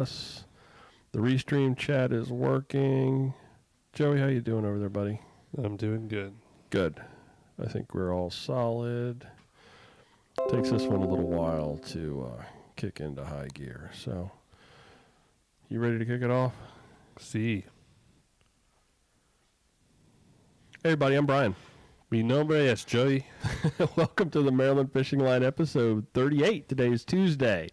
us. The Restream chat is working. Joey, how you doing over there, buddy? I'm doing good. Good. I think we're all solid. Takes this one a little while to kick into high gear. So, you ready to kick it off? See. Hey, everybody, I'm Brian. Mi nombre es Joey. Welcome to the Maryland Fishing Line episode 38. Today is Tuesday,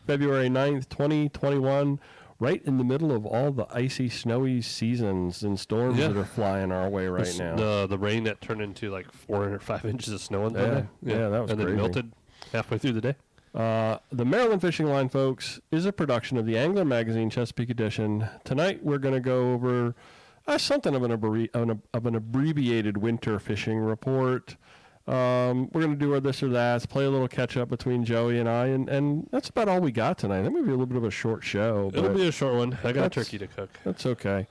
February 9th, 2021. Right in the middle of all the icy, snowy seasons and storms that are flying our way right now. The rain that turned into like 4 or 5 inches of snow on the day. Yeah, that was and crazy. Then melted halfway through the day. The Maryland Fishing Line, folks, is a production of the Angler Magazine Chesapeake edition. Tonight we're going to go over something of an abbreviated winter fishing report. We're going to do this or that, play a little catch-up between Joey and I, and that's about all we got tonight. That may be a little bit of a short show. It'll be a short one. I got a turkey to cook. That's okay.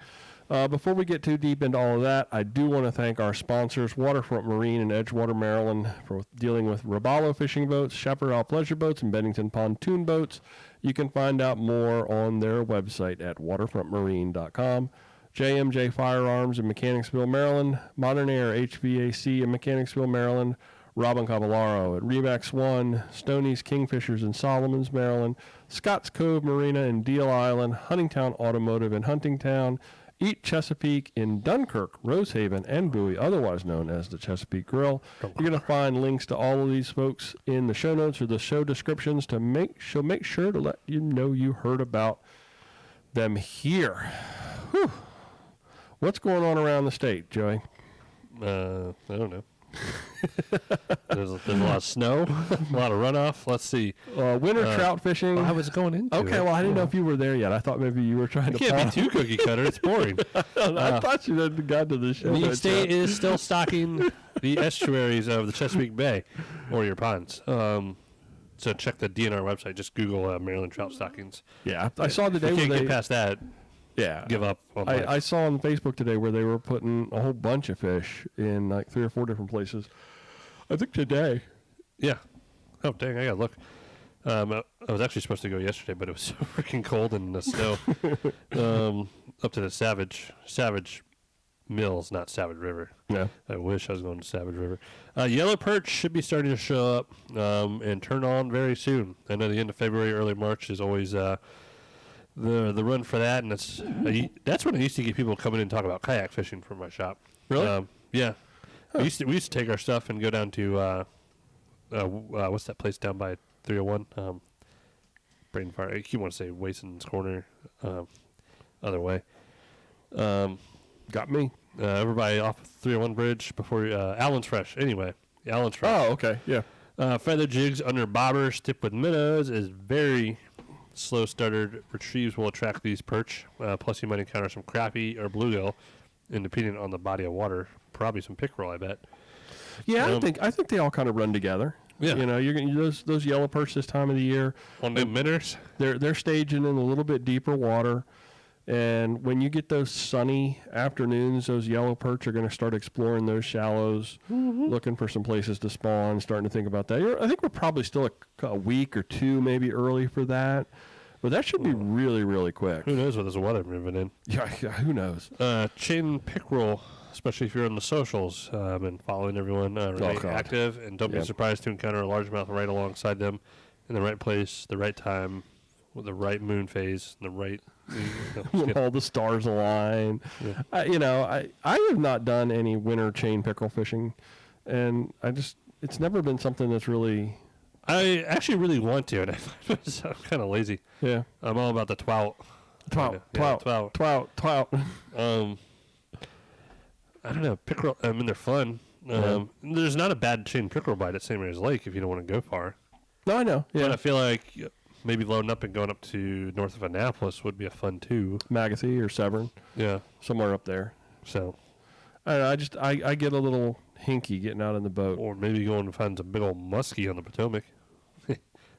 Before we get too deep into all of that, I do want to thank our sponsors, Waterfront Marine in Edgewater, Maryland, for dealing with Robalo fishing boats, Chaparral pleasure boats, and Bennington pontoon boats. You can find out more on their website at waterfrontmarine.com. JMJ Firearms in Mechanicsville, Maryland, Modern Air HVAC in Mechanicsville, Maryland, Robin Cavallaro at Remax One, Stoney's Kingfishers in Solomons, Maryland, Scotts Cove Marina in Deal Island, Huntingtown Automotive in Huntingtown, Eat Chesapeake in Dunkirk, Rosehaven, and Bowie, otherwise known as the Chesapeake Grill. You're going to find links to all of these folks in the show notes or the show descriptions to make sure to let you know you heard about them here. Whew. What's going on around the state, Joey? I don't know. there's a lot of snow, a lot of runoff. Let's see. Winter trout fishing. I was going into Okay, it. well, I didn't know if you were there yet. I thought maybe you were trying to. You can't be too cookie cutter. It's boring. I thought you had got to the show. The state is still stocking the estuaries of the Chesapeake Bay or your ponds. So check the DNR website. Just Google Maryland trout stockings. Yeah, I saw the day If you where can't they get past that. Yeah, give up on life. I saw on Facebook today where they were putting a whole bunch of fish in like 3 or 4 different places. I think today. Yeah. Oh, dang, I got to look. I was actually supposed to go yesterday, but it was so freaking cold in the snow. Up to the Savage Mills, not Savage River. Yeah. I wish I was going to Savage River. Yellow perch should be starting to show up and turn on very soon. I know the end of February, early March is always the run for that, and that's when I used to get people coming in and talk about kayak fishing from my shop. Really? Yeah. Huh. We used to take our stuff and go down to what's that place down by 301? Brain fire. I keep want to say Wason's Corner. Other way. Got me. Everybody off 301 bridge before Allen's Fresh. Anyway, Allen's Fresh. Oh, okay. Yeah. Feather jigs under bobbers tipped with minnows is very slow started. Retrieves will attract these perch. Plus, you might encounter some crappie or bluegill, and depending on the body of water, probably some pickerel. I bet. Yeah, I think they all kind of run together. Yeah. You know, you're gonna those yellow perch this time of the year. On the minnows, they're staging in a little bit deeper water, and when you get those sunny afternoons, those yellow perch are going to start exploring those shallows, looking for some places to spawn. Starting to think about that. I think we're probably still a week or two maybe early for that. But that should be really, really quick. Who knows what this weather moving in? Yeah, who knows? Chain pickerel, especially if you're on the socials and following everyone, remain active, and don't be surprised to encounter a largemouth right alongside them in the right place, the right time, with the right moon phase, and the right... when all the stars align. Yeah. I have not done any winter chain pickerel fishing, and it's never been something that's really... I actually really want to, and I'm kind of lazy. Yeah. I'm all about the twat. Twat. I don't know. Pickerel, I mean, they're fun. There's not a bad chain pickerel bite at St. Mary's Lake if you don't want to go far. No, I know. Yeah. But I feel like maybe loading up and going up to north of Annapolis would be a fun too. Magathie or Severn. Yeah. Somewhere up there. So. I don't know, I get a little hinky getting out in the boat. Or maybe going to find some big old muskie on the Potomac.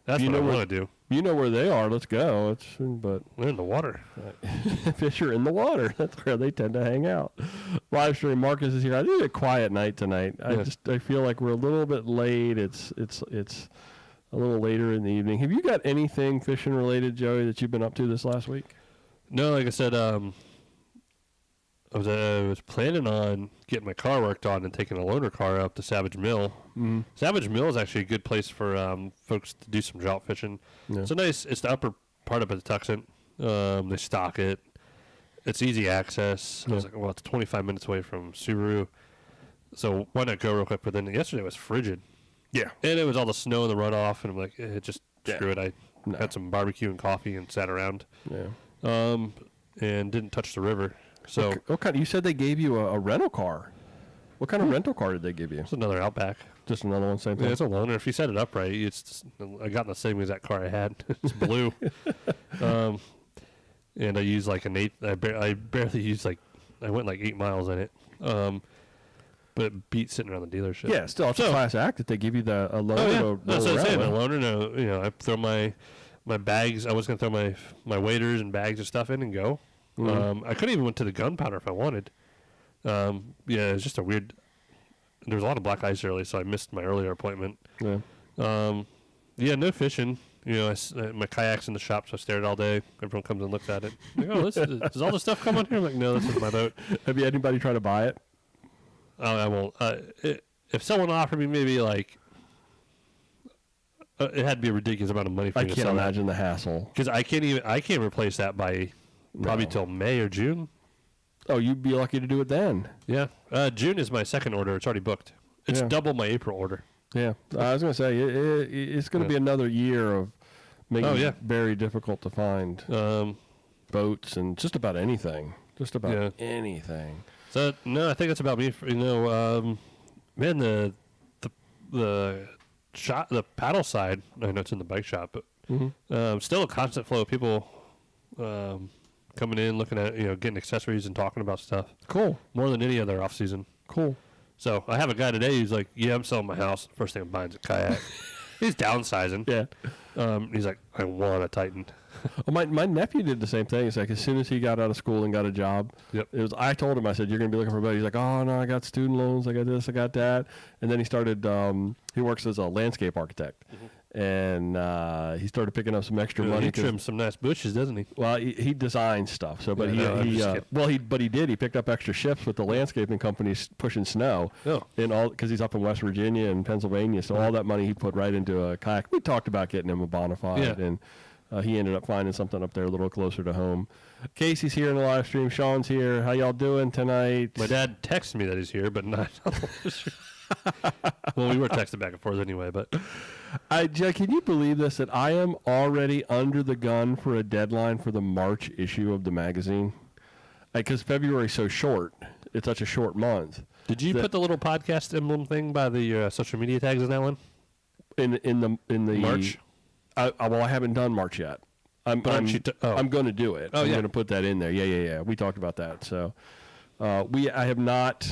That's what I want to do. You know where they are. Let's go. But they're in the water. Fish are in the water. That's where they tend to hang out. Live stream Marcus is here. I think a quiet night tonight. I feel like we're a little bit late. It's a little later in the evening. Have you got anything fishing related, Joey, that you've been up to this last week? No, like I said, I was planning on getting my car worked on and taking a loaner car up to Savage Mill. Mm. Savage Mill is actually a good place for folks to do some drop fishing. Yeah. It's the upper part of Patuxent. They stock it. It's easy access. I was like, well, it's 25 minutes away from Subaru. So why not go real quick? But then yesterday was frigid. Yeah. And it was all the snow and the runoff. And I'm like, just screw it. I No. had some barbecue and coffee and sat around. Yeah. And didn't touch the river. So What kind? You said they gave you a rental car. What kind of rental car did they give you? it's another Outback. Just another one, same thing. Yeah, it's a loaner. If you set it up right, I got in the same exact car I had. It's blue. And I used like I barely used I went like 8 miles in it. But it beat sitting around the dealership. Yeah, still, it's a class act that they give you a loaner. Oh, yeah. to That's roll what I'm saying. A around with. loaner, no, I throw my bags. I was going to throw my waders and bags of stuff in and go. Mhm. I could have even went to the gunpowder if I wanted. Yeah, it's just a weird. There was a lot of black ice early, so I missed my earlier appointment. Yeah. Yeah, no fishing. My kayak's in the shop, so I stare at it all day. Everyone comes and looks at it. Like, oh, does all this stuff come on here? I'm like, no, this is my boat. Have you had anybody try to buy it? Oh, I won't. If someone offered me maybe like, it had to be a ridiculous amount of money for I me to can't sell imagine the hassle. because I can't replace that by probably No. till May or June. Oh, you'd be lucky to do it then. Yeah, June is my second order. It's already booked. It's Yeah. double my April order. Yeah, I was going to say it's going to be another year of making it very difficult to find boats and just about anything. Just about anything. So no, I think that's about me. Man, the shot, the paddle side. I know it's in the bike shop, but still a constant flow of people coming in, looking at getting accessories and talking about stuff. Cool. More than any other off season. Cool. So I have a guy today who's like, "Yeah, I'm selling my house. First thing I'm buying is a kayak." He's downsizing. Yeah. He's like, "I want a Titan." Well, my nephew did the same thing. It's like as soon as he got out of school and got a job, I told him, I said, "You're going to be looking for a boat." He's like, "Oh, no, I got student loans. I got this, I got that." And then he started, he works as a landscape architect. And he started picking up some extra money. He trims some nice bushes, doesn't he? Well, he designs stuff. So, but he he picked up extra shifts with the landscaping companies pushing snow. Oh. In all, because he's up in West Virginia and Pennsylvania. So all that money he put right into a kayak. We talked about getting him a Bonafide, and he ended up finding something up there a little closer to home. Casey's here in the live stream. Sean's here. How y'all doing tonight? My dad texted me that he's here, but not. Well, we were texting back and forth anyway, but. Jack, can you believe this, that I am already under the gun for a deadline for the March issue of the magazine? Because February's so short. It's such a short month. Did you put the little podcast emblem thing by the social media tags in that one? In the March? Well, I haven't done March yet. I'm going to do it. I'm going to put that in there. Yeah. We talked about that. So I have not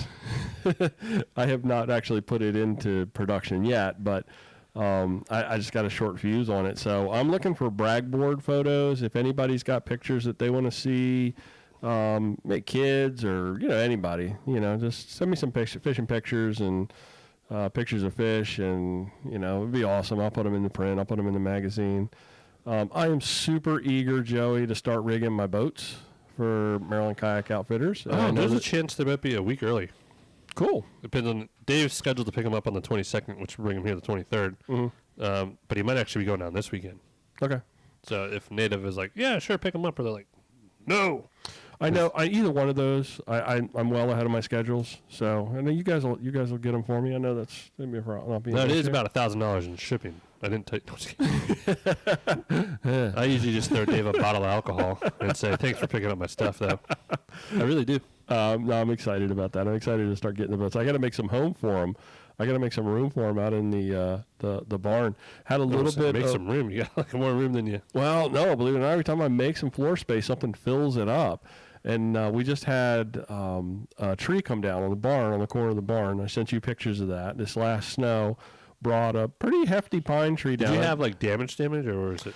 I have not actually put it into production yet, but I just got a short fuse on it. So I'm looking for brag board photos. If anybody's got pictures that they want to see, kids or anybody, just send me some fishing pictures and pictures of fish, and it'd be awesome. I'll put them in the print. I'll put them in the magazine. I am super eager, Joey, to start rigging my boats for Maryland Kayak Outfitters. There's a chance they might be a week early. Cool. Depends on Dave's scheduled to pick him up on the 22nd, which will bring him here the 23rd. Mm-hmm. But he might actually be going down this weekend. Okay. So if Native is like, yeah, sure, pick him up, or they're like, no. I know. Either one of those, I'm well ahead of my schedules. So I know you guys will get them for me. I know that's maybe not being. No, it is about $1,000 in shipping. I didn't take. I usually just throw Dave a bottle of alcohol and say thanks for picking up my stuff, though. I really do. No, I'm excited about that. I'm excited to start getting the boats. I got to make some home for them. I got to make some room for them out in the barn. Had a little bit. Make some room. You got more room than you. Well, no, believe it or not, every time I make some floor space, something fills it up. And we just had a tree come down on the barn, on the corner of the barn. I sent you pictures of that. This last snow brought a pretty hefty pine tree down. Did you have like damage, or is it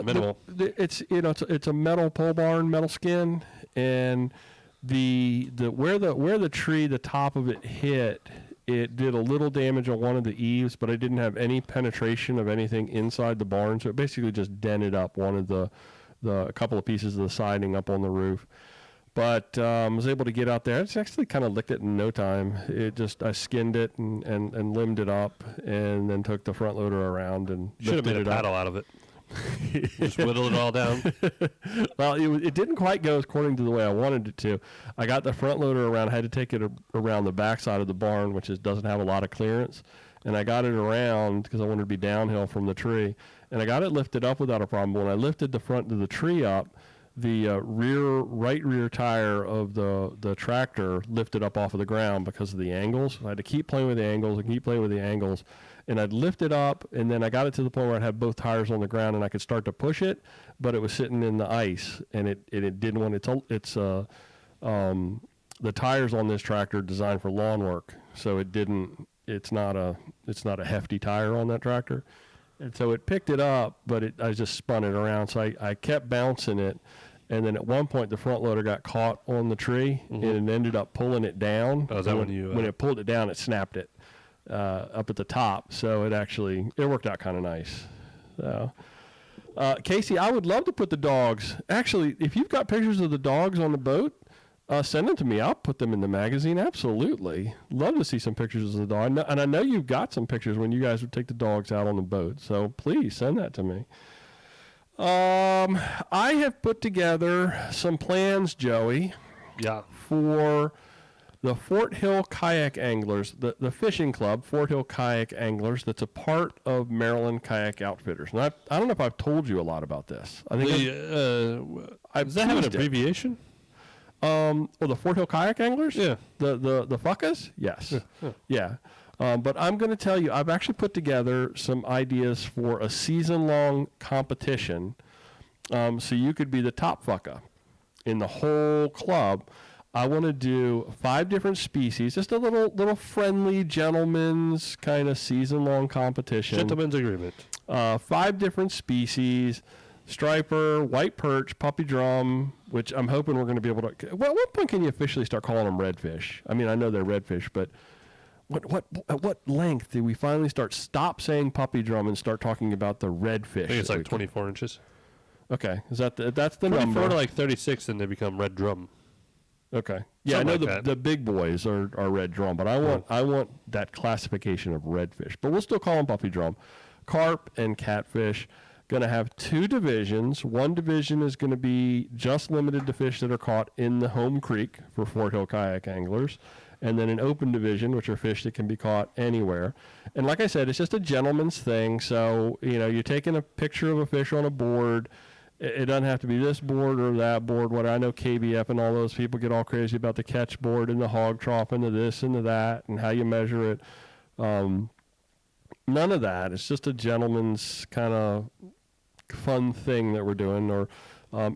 minimal? It's a metal pole barn, metal skin, and where the tree, the top of it hit, It did a little damage on one of the eaves, but I didn't have any penetration of anything inside the barn, so it basically just dented up one of the a couple of pieces of the siding up on the roof. But was able to get out there. It's actually kind of licked it in no time. I skinned it and limbed it up, and then took the front loader around and Should have made a lifted it up. paddle out of it. Just whittle it all down. Well, it didn't quite go according to the way I wanted it to. I got the front loader around. I had to take it around the back side of the barn, which doesn't have a lot of clearance. And I got it around because I wanted to be downhill from the tree. And I got it lifted up without a problem. But when I lifted the front of the tree up, the right rear tire of the tractor lifted up off of the ground because of the angles. I had to keep playing with the angles. And I'd lift it up, and then I got it to the point where I'd have both tires on the ground, and I could start to push it, but it was sitting in the ice, and it didn't want the tires on this tractor designed for lawn work, so it's not a hefty tire on that tractor, and so it picked it up, but I just spun it around, so I kept bouncing it, and then at one point the front loader got caught on the tree, and it ended up pulling it down. Oh, is that when it pulled it down, it snapped it up at the top, so it worked out kind of nice. So, Casey, I would love to put the dogs. Actually, if you've got pictures of the dogs on the boat, send them to me. I'll put them in the magazine. Absolutely, love to see some pictures of the dog. And I know you've got some pictures when you guys would take the dogs out on the boat. So please send that to me. I have put together some plans, Joey. Yeah. For the Fort Hill Kayak Anglers, the fishing club, Fort Hill Kayak Anglers, that's a part of Maryland Kayak Outfitters. And I don't know if I've told you a lot about this. I think does that have an abbreviation? The Fort Hill Kayak Anglers? Yeah. The FUCAs? Yes. Yeah. But I'm going to tell you, I've actually put together some ideas for a season-long competition, so you could be the top FUCA in the whole club. I want to do 5 different species, just a little friendly gentleman's kind of season-long competition. Gentleman's agreement. 5 different species: striper, white perch, puppy drum, which I'm hoping we're going to be able to. Well, at what point can you officially start calling them redfish? I mean, I know they're redfish, but at what length do we finally stop saying puppy drum and start talking about the redfish? I think it's like 24 inches. Okay, that's the 24 number. to like 36, and they become red drum. Okay. Yeah, Something I know like the big boys are red drum, but I want that classification of redfish. But we'll still call them puppy drum. Carp and catfish. Going to have 2 divisions. One division is going to be just limited to fish that are caught in the home creek for Fort Hill Kayak Anglers. And then an open division, which are fish that can be caught anywhere. And like I said, it's just a gentleman's thing. So, you're taking a picture of a fish on a board. It doesn't have to be this board or that board. What I know, KBF and all those people get all crazy about the catch board and the hog trough and the this and the that and how you measure it. None of that. It's just a gentleman's kind of fun thing that we're doing. Or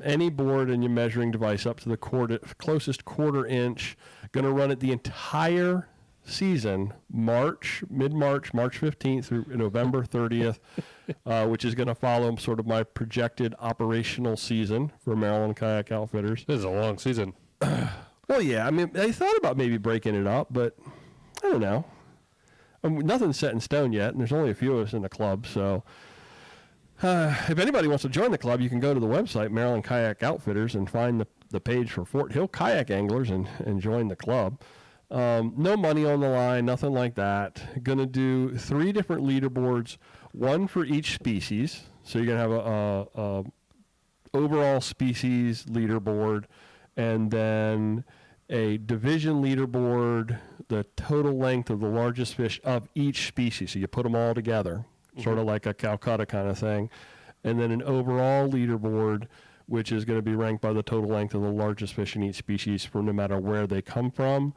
any board and your measuring device up to the closest quarter inch. Going to run it the entire season, mid-March, March 15th through November 30th, which is going to follow sort of my projected operational season for Maryland Kayak Outfitters. This is a long season. Well, yeah. I mean, I thought about maybe breaking it up, but I don't know. Nothing's set in stone yet, and there's only a few of us in the club, so if anybody wants to join the club, you can go to the website, Maryland Kayak Outfitters, and find the page for Fort Hill Kayak Anglers and join the club. No money on the line, nothing like that. Going to do 3 different leaderboards, one for each species. So you're going to have a overall species leaderboard, and then a division leaderboard, the total length of the largest fish of each species. So you put them all together, sort of like a Calcutta kind of thing. And then an overall leaderboard, which is going to be ranked by the total length of the largest fish in each species for no matter where they come from.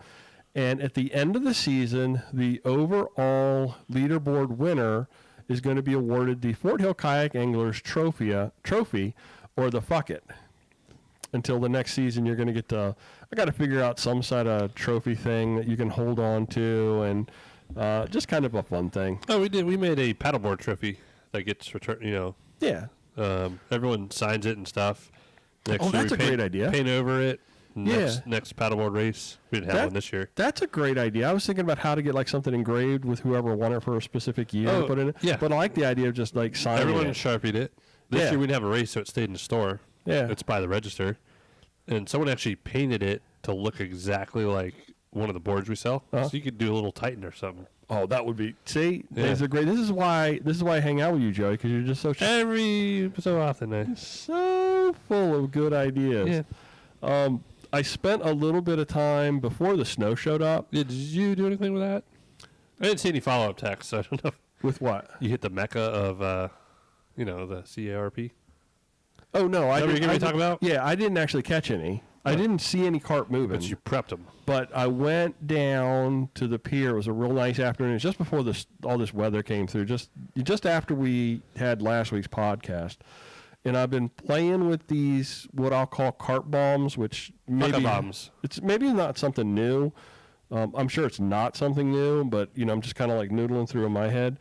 And at the end of the season, the overall leaderboard winner is going to be awarded the Fort Hill Kayak Anglers Trophy, or the Fuck It. Until the next season, you're going to get to, I got to figure out some sort of trophy thing that you can hold on to, and just kind of a fun thing. Oh, we did. We made a paddleboard trophy that gets returned, Yeah. Everyone signs it and stuff. That's a great idea. Paint over it. next paddleboard race. We didn't have one this year. That's a great idea. I was thinking about how to get like something engraved with whoever won it for a specific year to put in it. Yeah. But I like the idea of just like signing Everyone it. Sharpied it. This year we didn't have a race, so it stayed in the store. Yeah. It's by the register. And someone actually painted it to look exactly like one of the boards we sell. Uh-huh. So you could do a little Titan or something. Oh, that would be. See, Yeah. these are great. This is why I hang out with you, Joey, because you're just Every so often, so full of good ideas. Yeah. I spent a little bit of time before the snow showed up. Did you do anything with that? I didn't see any follow-up text, so I don't know if With what? you hit the mecca of, the CARP. Oh no, I Is that what you're didn't. going to talk about? Yeah, I didn't actually catch any. I didn't see any carp moving. But you prepped them. But I went down to the pier. It was a real nice afternoon. It was just before all this weather came through. Just after we had last week's podcast, and I've been playing with these what I'll call carp bombs, which maybe bombs. It's maybe not something new. I'm sure it's not something new, but I'm just kind of like noodling through in my head.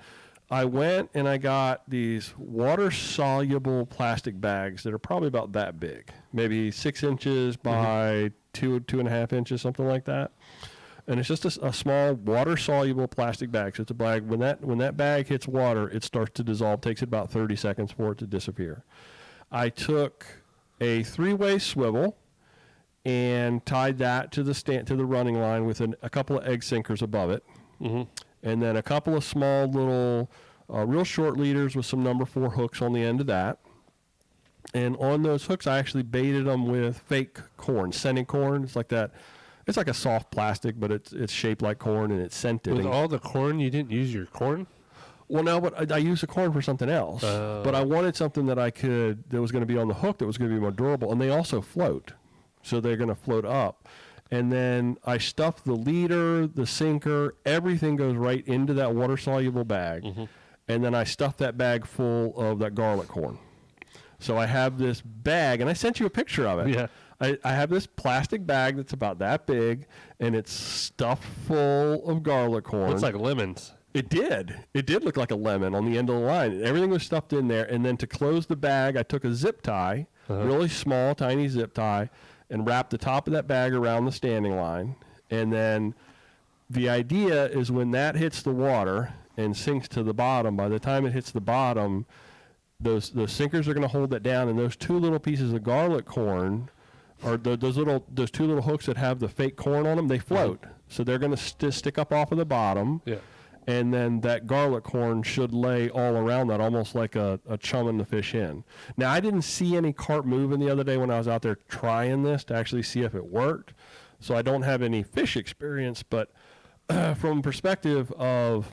I went and I got these water-soluble plastic bags that are probably about that big, maybe 6 inches by 2.5 inches, something like that. And it's just a small water-soluble plastic bag. So it's a bag. When that bag hits water, it starts to dissolve. It takes about 30 seconds for it to disappear. I took a 3-way swivel and tied that to the running line with a couple of egg sinkers above it. Mm-hmm. And then a couple of small little, real short leaders with some number 4 hooks on the end of that. And on those hooks, I actually baited them with fake corn, scented corn. It's like that. It's like a soft plastic, but it's shaped like corn and it's scented. With all the corn, you didn't use your corn? Well, no, but I used the corn for something else. But I wanted something that was going to be on the hook that was going to be more durable. And they also float. So they're going to float up. And then I stuff the leader, the sinker, everything goes right into that water-soluble bag. Mm-hmm. And then I stuff that bag full of that garlic corn. So I have this bag, and I sent you a picture of it. Yeah. I have this plastic bag that's about that big, and it's stuffed full of garlic corn. Looks like lemons. It did. It did look like a lemon on the end of the line. Everything was stuffed in there. And then to close the bag, I took a zip tie, really small, tiny zip tie, and wrap the top of that bag around the standing line. And then the idea is when that hits the water and sinks to the bottom, by the time it hits the bottom, those sinkers are going to hold that down, and those 2 little pieces of garlic corn, or those 2 little hooks that have the fake corn on them, they float. So they're going to stick up off of the bottom. Yeah. And then that garlic corn should lay all around that, almost like a chumming the fish in. Now, I didn't see any carp moving the other day when I was out there trying this to actually see if it worked. So I don't have any fish experience, but from perspective of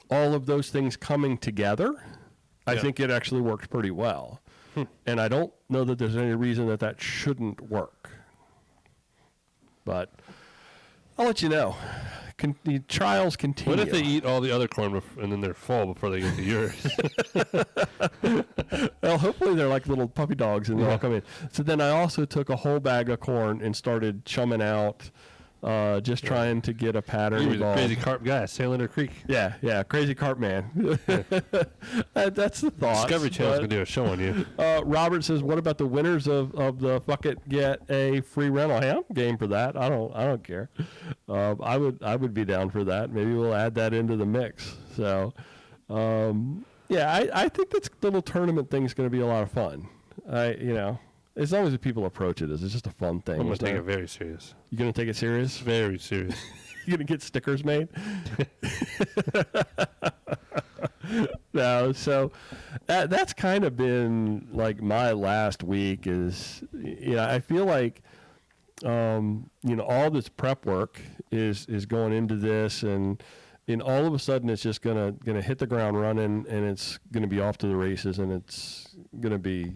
all of those things coming together, I think it actually worked pretty well. And I don't know that there's any reason that shouldn't work. But I'll let you know. The trials continue. What if they eat all the other corn and then they're full before they get to yours? Well, hopefully they're like little puppy dogs and they'll all come in. So then I also took a whole bag of corn and started chumming out, just trying to get a pattern You were involved. the crazy carp guy, sailing a creek. Yeah, crazy carp man. That's the thought. Discovery Channel's going to do a show on you. Robert says, "What about the winners of the Bucket get a free rental?" Hey, I'm game for that. I don't care. I would be down for that. Maybe we'll add that into the mix. So, I think this little tournament thing is going to be a lot of fun. As long as the people approach it as it's just a fun thing. I'm going to take it very serious. You going to take it serious? Very serious. You going to get stickers made? No, so that's kind of been like my last week is, I feel like, all this prep work is going into this, and all of a sudden it's just gonna hit the ground running, and it's gonna be off to the races, and it's gonna be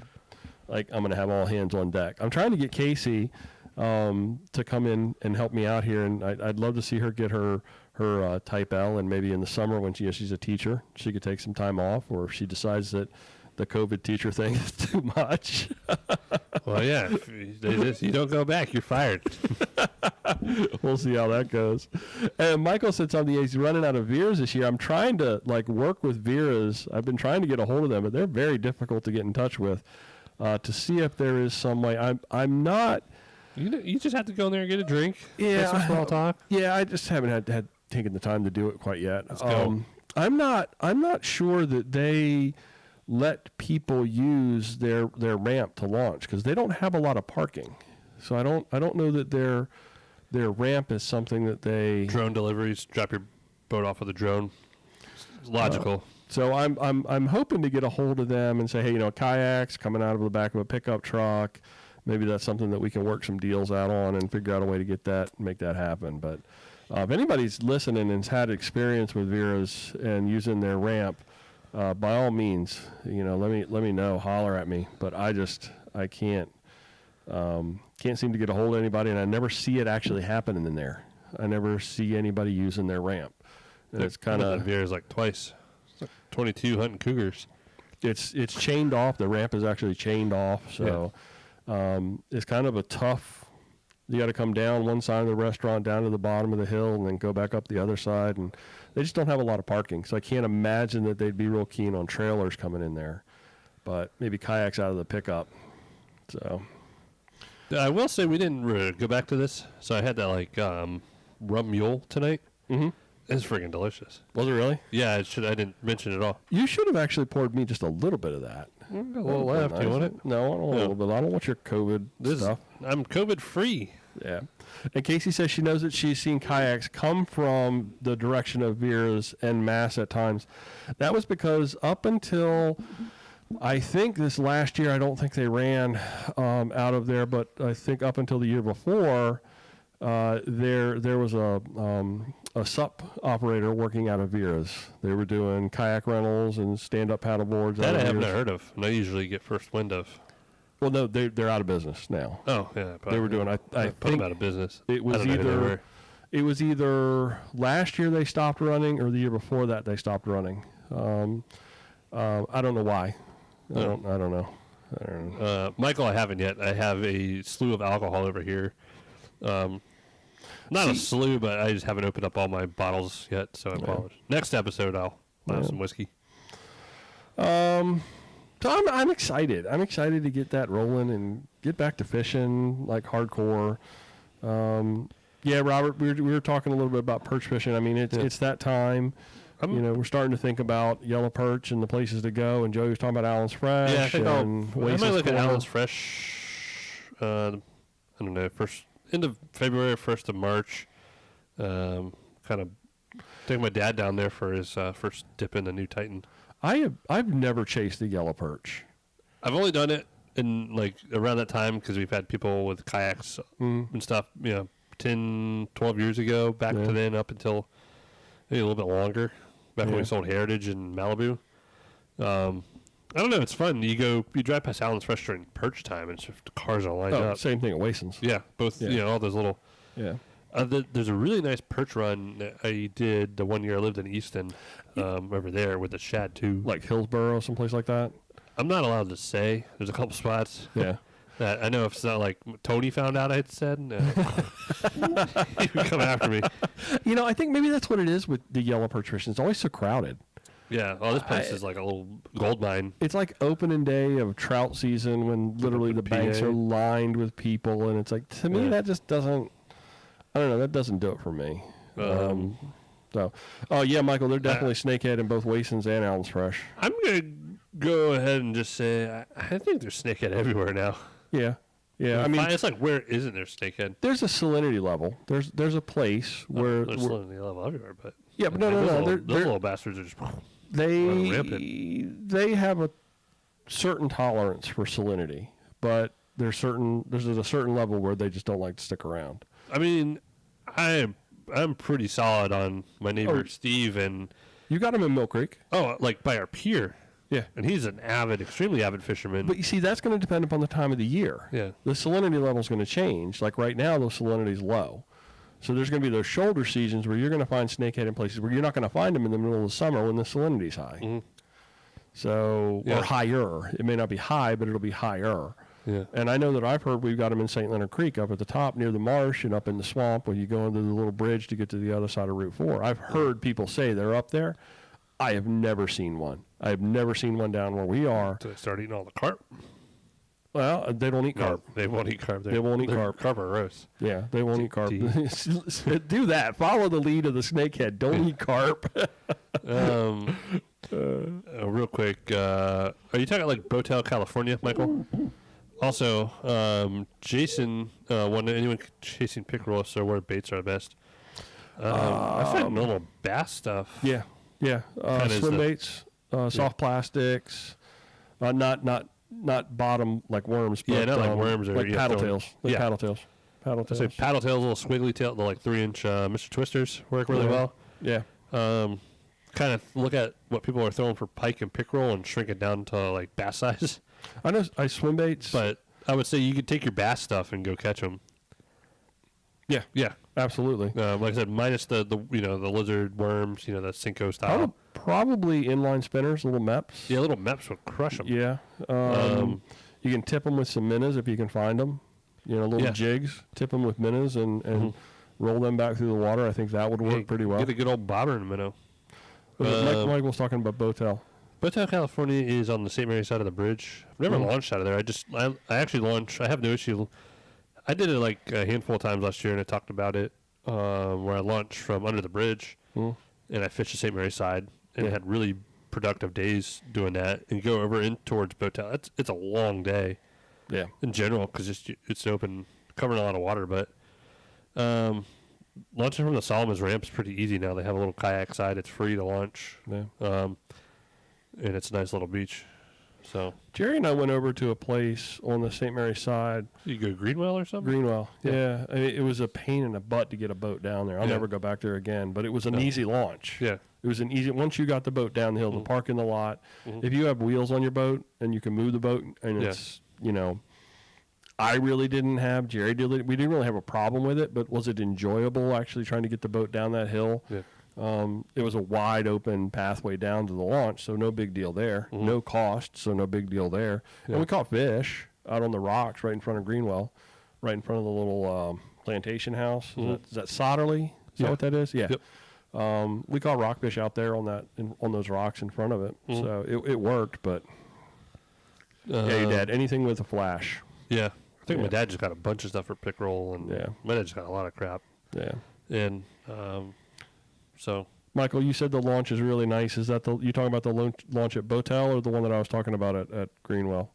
like I'm gonna have all hands on deck. I'm trying to get Casey to come in and help me out here, and I'd love to see her get her Type L, and maybe in the summer when she's a teacher, she could take some time off, or if she decides that the COVID teacher thing is too much. Well, yeah, if you don't go back, you're fired. We'll see how that goes. And Michael said something. He's running out of Veers this year. I'm trying to work with Veers. I've been trying to get a hold of them, but they're very difficult to get in touch with to see if there is some way. I'm not You just have to go in there and get a drink. Yeah. Have some small talk. Yeah, I just haven't had taken the time to do it quite yet. Let's go. I'm not sure that they let people use their ramp to launch because they don't have a lot of parking. So I don't know that their ramp is something that they Drone deliveries. Drop your boat off with a drone. It's logical. So I'm hoping to get a hold of them and say, hey, kayaks coming out of the back of a pickup truck. Maybe that's something that we can work some deals out on and figure out a way to make that happen. But if anybody's listening and's had experience with Vera's and using their ramp, by all means, let me know, holler at me. But I can't seem to get a hold of anybody, and I never see it actually happening in there. I never see anybody using their ramp. And it's kind of Vera's like twice. It's like 22 hunting cougars. It's chained off. The ramp is actually chained off, so it's kind of a tough. You got to come down one side of the restaurant, down to the bottom of the hill, and then go back up the other side. And they just don't have a lot of parking, so I can't imagine that they'd be real keen on trailers coming in there. But maybe kayaks out of the pickup. So I will say we didn't go back to this, so I had that rum mule tonight. Mm-hmm. It's freaking delicious. Was it really? Yeah, I didn't mention it at all. You should have actually poured me just a little bit of that. A little left. Do you want it? No, I don't want a little bit. I don't want your COVID stuff. I'm COVID free. Yeah. And Casey says she knows that she's seen kayaks come from the direction of Vera's en masse at times. That was because up until, I think this last year, I don't think they ran out of there, but I think up until the year before, there was a SUP operator working out of Vera's. They were doing kayak rentals and stand-up paddle boards. That I haven't Vera's. heard of, and I usually get first wind of. Well, no, they're out of business now. Oh, yeah. They were doing. I put think them out of business. it was either last year they stopped running or the year before that they stopped running. I don't know why. I don't know. Michael, I haven't yet. I have a slew of alcohol over here. Not a slew, but I just haven't opened up all my bottles yet, so I apologize. Next episode, I'll have some whiskey. So I'm excited. I'm excited to get that rolling and get back to fishing like hardcore. Yeah, Robert, we were talking a little bit about perch fishing. I mean, it's that time. We're starting to think about yellow perch and the places to go. And Joey was talking about Allen's Fresh. Yeah, I think I might look at Allen's Fresh. Fresh. I don't know, end of February, 1st of March. Kind of taking my dad down there for his first dip in the new Titan. I've never chased a yellow perch. I've only done it in around that time because we've had people with kayaks and stuff, 10, 12 years ago, back to then up until maybe a little bit longer, back when we sold Heritage in Malibu. I don't know, it's fun. You drive past Allen's Fresh during perch time and it's just cars all lined up. Same thing at Wason's. Yeah, both, all those little. Yeah. There's a really nice perch run that I did the 1 year I lived in Easton over there with the shad too. Like Hillsboro, someplace like that? I'm not allowed to say. There's a couple spots. Yeah. That I know if it's not like Tony found out I had said, he would come after me. I think maybe that's what it is with the yellow perch fishing. It's always so crowded. Yeah, well, this place is like a little gold mine. It's like opening day of trout season when literally the banks are lined with people, and it's like, to me, that just doesn't, I don't know, that doesn't do it for me. Michael, they're definitely snakehead in both Wason's and Allen's Fresh. I'm going to go ahead and just say, I think there's snakehead everywhere now. Yeah. Yeah, I mean, it's like, where isn't there snakehead? There's a salinity level. There's a place where there's salinity level everywhere, but yeah, but no. Those little bastards are just they have a certain tolerance for salinity, but there's a certain level where they just don't like to stick around. I mean, I'm pretty solid on my neighbor Steve, and you got him in Mill Creek. Oh, like by our pier. Yeah. And he's an extremely avid fisherman. But you see, that's going to depend upon the time of the year. Yeah. The salinity level is going to change. Like right now, the salinity is low. So there's going to be those shoulder seasons where you're going to find snakehead in places where you're not going to find them in the middle of the summer when the salinity is high. Mm-hmm. So, or higher. It may not be high, but it'll be higher. Yeah. And I know that I've heard we've got them in St. Leonard Creek up at the top near the marsh and up in the swamp when you go into the little bridge to get to the other side of Route 4. I've heard people say they're up there. I have never seen one. I have never seen one down where we are. So they start eating all the carp. Well, they don't eat carp. No, they won't eat carp. They won't eat carp. Carp are roast. Yeah, they won't eat carp. D. Do that. Follow the lead of the snakehead. Don't eat carp. Real quick, are you talking like Botel, California, Michael? Also, Jason, anyone chasing pickerel, so where baits are best? I find normal bass stuff. Yeah. Kinda is Swim the- baits, soft plastics, not bottom like worms. But, Yeah, not like worms or, like yeah, paddle throwing- tails. Like yeah. paddle tails. Paddle I tails. say paddle tails, little squiggly tail, the like 3-inch Mr. Twisters work really Yeah. well. Yeah. Kind of look at what people are throwing for pike and pickerel and shrink it down to like bass size. I know. I swim baits. But I would say you could take your bass stuff and go catch them. yeah, Yeah, absolutely. like I said, minus the the lizard worms, the Cinco style. Probably inline spinners, little meps. Yeah, little meps would crush them. Yeah. You can tip them with some minnows if you can find them. Little Yeah. jigs. Tip them with minnows and roll them back through the water. I think that would work pretty well. Get a good old bobber in a minnow. Mike was talking about Botel. Botel, California is on the St. Mary side of the bridge. I've never launched out of there. I actually launched. I have no issue. I did it like a handful of times last year, and I talked about it where I launched from under the bridge, and I fished the St. Mary side, and had really productive days doing that. And you go over in towards Botel. It's a long day. Yeah. In general, because it's open, covering a lot of water. But launching from the Solomon's ramp is pretty easy now. They have a little kayak side. It's free to launch, Yeah. and it's a nice little beach. So Jerry and I went over to a place on the St. Mary side, you go Greenwell or something. Greenwell. Yeah. Yeah. I mean, it was a pain in the butt to get a boat down there. I'll Yeah. never go back there again, but it was an No. easy launch. Yeah, It was an easy, once you got the boat down the hill, to park in the lot. If you have wheels on your boat and you can move the boat and Yeah. it's, I really didn't have, Jerry did, we didn't really have a problem with it, but was it enjoyable actually trying to get the boat down that hill? yeah. It was a wide open pathway down to the launch, so no big deal there. No cost, so no big deal there. Yeah. And we caught fish out on the rocks right in front of Greenwell, right in front of the little plantation house. Is that Solderly? Is that what that is? Yeah. Yep. We caught rockfish out there on on those rocks in front of it, so it worked. But yeah, your dad, anything with a flash. Yeah, I think Yeah. my dad just got a bunch of stuff for pickerel, and Yeah. my dad just got a lot of crap. Yeah. And so Michael, you said the launch is really nice. Is that you talking about the launch at Botel or the one that I was talking about at Greenwell?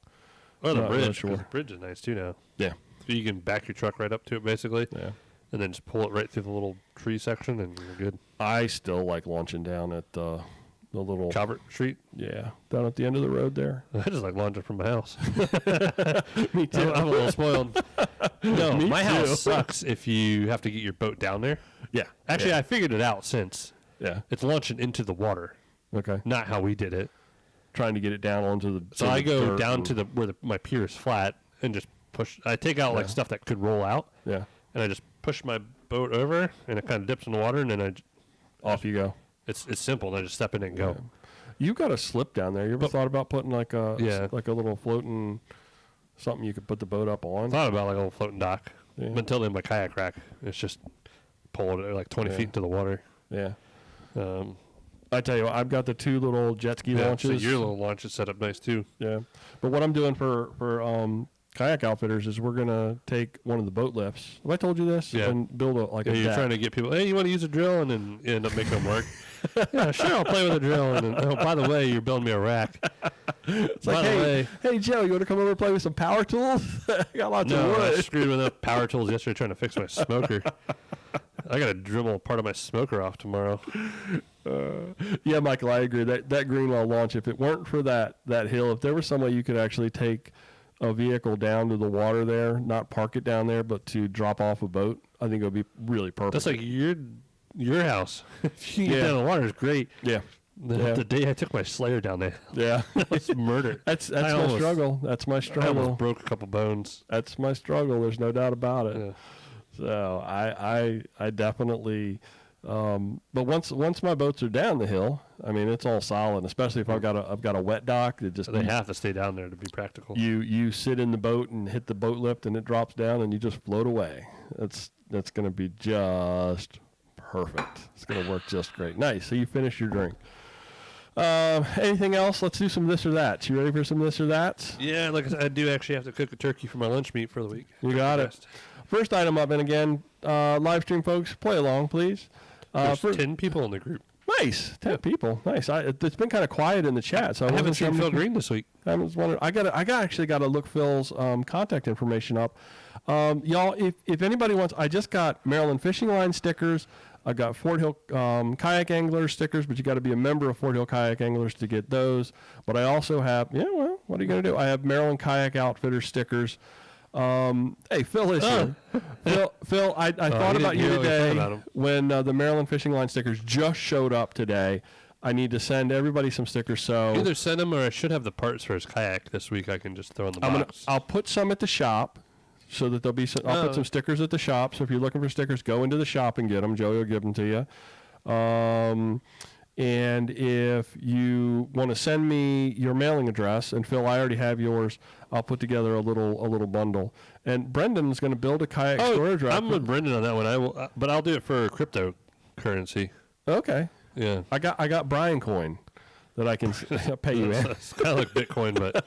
the Not really bridge, 'cause sure. the bridge is nice too now. Yeah. So you can back your truck right up to it basically, Yeah. and then just pull it right through the little tree section, and you're good. I still like launching down at the little Calvert Street. down at the end of the road there. I just like launching from my house. Me too. I'm a little spoiled. No, Me my too. house sucks if you have to get your boat down there. Yeah. Actually, I figured it out since Yeah. it's launching into the water, Okay. not how we did it. Trying to get it down onto the. So I go down to where my pier is flat and just push. I take out like Yeah. stuff that could roll out, Yeah. and I just push my boat over, and it kind of dips in the water, and then Off you go. it's simple. And I just step in and go. Yeah. You got a slip down there. You ever thought about putting like a like a little floating something you could put the boat up on? Thought about like a little floating dock, Yeah. but until then my kayak rack, it's just pulled it like 20 Yeah. feet into the water. Yeah. Um, I tell you what, I've got the two little jet ski yeah, launches. so your little launch is set up nice too. Yeah, but what I'm doing for kayak outfitters is we're gonna take one of the boat lifts. Have I told you this? Yeah. And build a like Yeah, a you're deck. trying to get people. Hey, you want to use a drill, and then you end up making them work. Yeah, sure, I'll play with a drill. And then, oh, by the way, you're building me a rack. It's by like, the hey, way, hey Joe, you want to come over and play with some power tools? I got lots no, of I wood. screwed with enough power tools yesterday trying to fix my smoker. I got to dribble part of my smoker off tomorrow. Yeah, Michael, I agree. That Greenwell launch, if it weren't for that hill, if there was some way you could actually take a vehicle down to the water there, not park it down there, but to drop off a boat, I think it would be really perfect. That's like your house. If you can get Yeah. down the water, it's great. yeah, The day I took my Slayer down there, yeah. it's murder. That's I my almost- struggle. That's my I struggle. almost broke a couple bones. That's my struggle. There's no doubt about it. Yeah. So I definitely, but once my boats are down the hill, I mean it's all solid. Especially if I've got a wet dock that just They have to stay down there to be practical. you sit in the boat and hit the boat lift and it drops down and you just float away. That's going to be just perfect. It's going to work just great. Nice. So you finished your drink. Anything else? Let's do some this or that. You ready for some this or that? Yeah, like I said, I do actually have to cook a turkey for my lunch meat for the week. You got it. First item up, and again, live stream folks, play along, please. There's 10 people in the group. Nice, 10 people. Nice. It's been kind of quiet in the chat, so I haven't wasn't sure seen how Phil many Green this week. I was wondering. Actually got to look Phil's contact information up. Y'all, if anybody wants, I just got Maryland Fishing Line stickers. I got Fort Hill Kayak Anglers stickers, but you got to be a member of Fort Hill Kayak Anglers to get those. But I also have, what are you going to do? I have Maryland Kayak Outfitters stickers. Hey, Phil is here. Phil, I thought about you today when the Maryland Fishing Line stickers just showed up today. I need to send everybody some stickers. So either send them, or I should have the parts for his kayak this week. I can just throw in the box. I'll put some at the shop, so that there'll be some. I'll put some stickers at the shop. So if you're looking for stickers, go into the shop and get them. Joey will give them to you. And if you want to send me your mailing address, and Phil, I already have yours, I'll put together a little bundle. And Brendan's going to build a kayak storage rack. I'm with Brendan on that one. I will, but I'll do it for cryptocurrency. Okay. Yeah. I got Brian coin that I can pay you in. It's kind of like Bitcoin, but.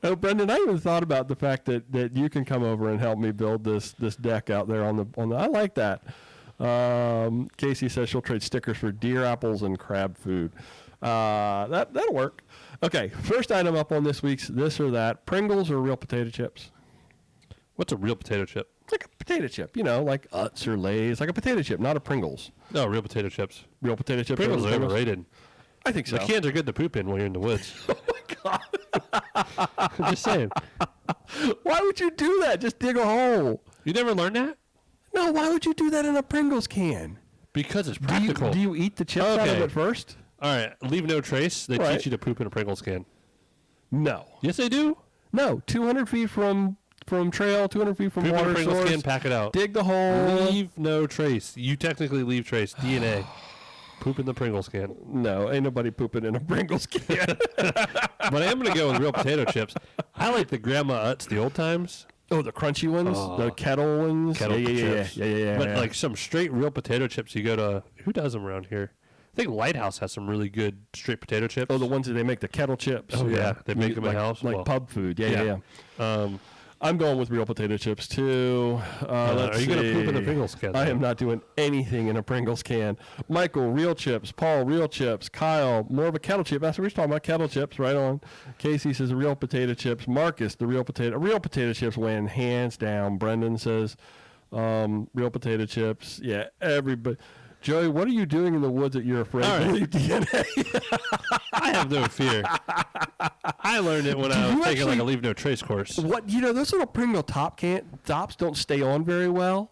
Oh, Brendan, I even thought about the fact that you can come over and help me build this deck out there on the. I like that. Casey says she'll trade stickers for deer apples and crab food. That'll work. Okay, first item up on this week's this or that: Pringles or real potato chips. What's a real potato chip? Like a potato chip, like Utz or Lay's, like a potato chip, not a Pringles. No, real potato chips. Real potato chips. Pringles are overrated. I think so. The cans are good to poop in when you're in the woods. Oh my god! I'm just saying. Why would you do that? Just dig a hole. You never learned that? No, why would you do that in a Pringles can? Because it's practical. Do you eat the chips out of it first? All right, leave no trace. They Right. teach you to poop in a Pringles can. No. Yes, they do. No, 200 feet from trail, 200 feet from Poop in a water Pringles source. can, pack it out. Dig the hole. Leave no trace. You technically leave trace. DNA. Poop in the Pringles can. No, ain't nobody pooping in a Pringles can. But I am going to go with real potato chips. I like the Grandma Utz, the old times. Oh, the crunchy ones, the kettle ones. Kettle chips. Yeah. But like some straight real potato chips, you go to, who does them around here? I think Lighthouse has some really good straight potato chips. Oh, the ones that they make the kettle chips. Oh, yeah. They make them like, in-house? like Well, pub food. Yeah. I'm going with real potato chips too. are you going to poop in a Pringles can? I am not doing anything in a Pringles can. Michael, real chips. Paul, real chips. Kyle, more of a kettle chip. That's what we're talking about, kettle chips, right on. Casey says real potato chips. Marcus, the real potato chips win hands down. Brendan says real potato chips. Yeah, everybody. Joey, what are you doing in the woods that you're afraid to leave DNA? I have no fear. I learned it when I was taking like a leave no trace course. What those little Pringle tops don't stay on very well.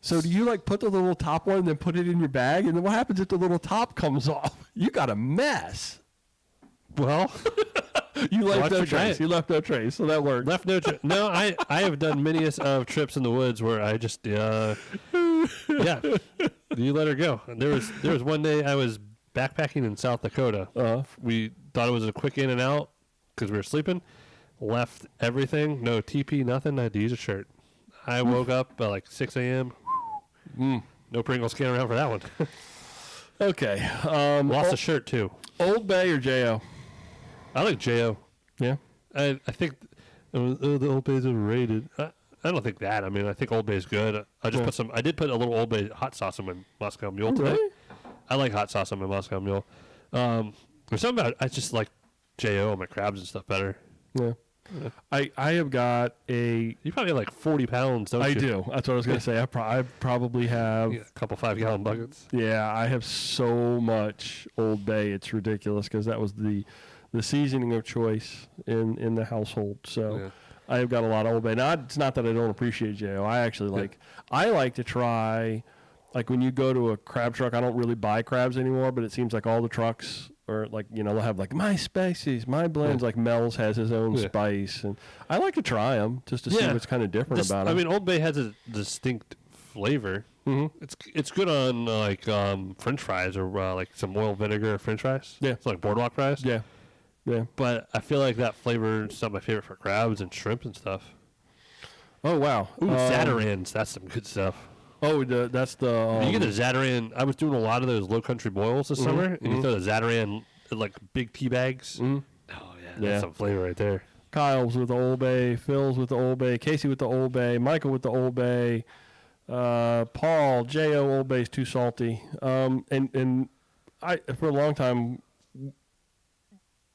So do you like put the little top one and then put it in your bag? And then what happens if the little top comes off? You got a mess. Well, you left no your trace. diet. You left no trace, so that worked. left no trace. No, I have done many of trips in the woods where I just yeah. You let her go. There was one day I was backpacking in South Dakota. We thought it was a quick in and out because we were sleeping. Left everything, no TP, nothing. I had to use a shirt. I woke up at like 6 a.m. No Pringles can around for that one. Okay. Lost a shirt too. Old Bay or J.O.? I like J.O. Yeah. I think the Old Bay's overrated. I don't think that. I mean, I think Old Bay's good. I just I did put a little Old Bay hot sauce in my Moscow Mule today. Really? I like hot sauce on my Moscow Mule. There's something about I just like J.O. on my crabs and stuff better. Yeah. I have got a. You probably have like 40 pounds, don't you? I do. That's what I was going to say. I probably have. Yeah, a couple 5-gallon buckets. Yeah, I have so much Old Bay. It's ridiculous because that was the seasoning of choice in the household. So. Yeah. I have got a lot of Old Bay. Now, it's not that I don't appreciate J.O. I actually like. I like to try, like when you go to a crab truck. I don't really buy crabs anymore, but it seems like all the trucks are like they'll have like my spices, my blends. Like Mel's has his own spice, and I like to try them just to see what's kind of different about them. I mean, Old Bay has a distinct flavor. Mm-hmm. It's good on like French fries or like some oil vinegar French fries. Yeah, it's like boardwalk fries. Yeah. Yeah, but I feel like that flavor is not my favorite for crabs and shrimp and stuff. Oh wow! Ooh, Zatarans, that's some good stuff. Oh, that's the. You get the Zatarain. I was doing a lot of those low country boils this summer, and you throw the Zatarain in, like big tea bags. Oh yeah, that's some flavor right there. Kyle's with the Old Bay, Phil's with the Old Bay, Casey with the Old Bay, Michael with the Old Bay, Paul, J.O. Old Bay's too salty. And I, for a long time,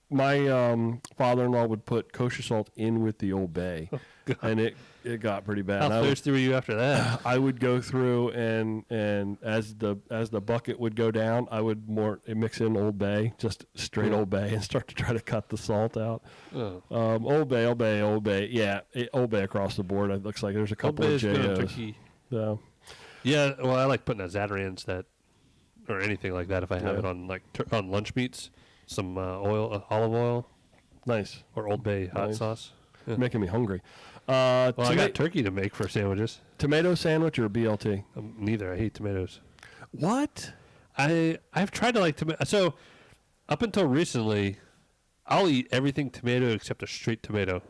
my father-in-law would put kosher salt in with the Old Bay, and it got pretty bad. How thirsty were you after that? I would go through and as the bucket would go down, I would mix in Old Bay, just straight Old Bay, and start to try to cut the salt out. Oh. Old Bay, yeah, Old Bay across the board. It looks like there's a couple of JOs. So. Yeah, well, I like putting a Zatarain's or anything like that if I have it on on lunch meats. Some olive oil, nice, or Old Bay hot sauce. Yeah. Making me hungry. Well, I got turkey to make for sandwiches. Tomato sandwich or BLT? Neither. I hate tomatoes. What? I've tried to like tomato. So up until recently, I'll eat everything tomato except a straight tomato.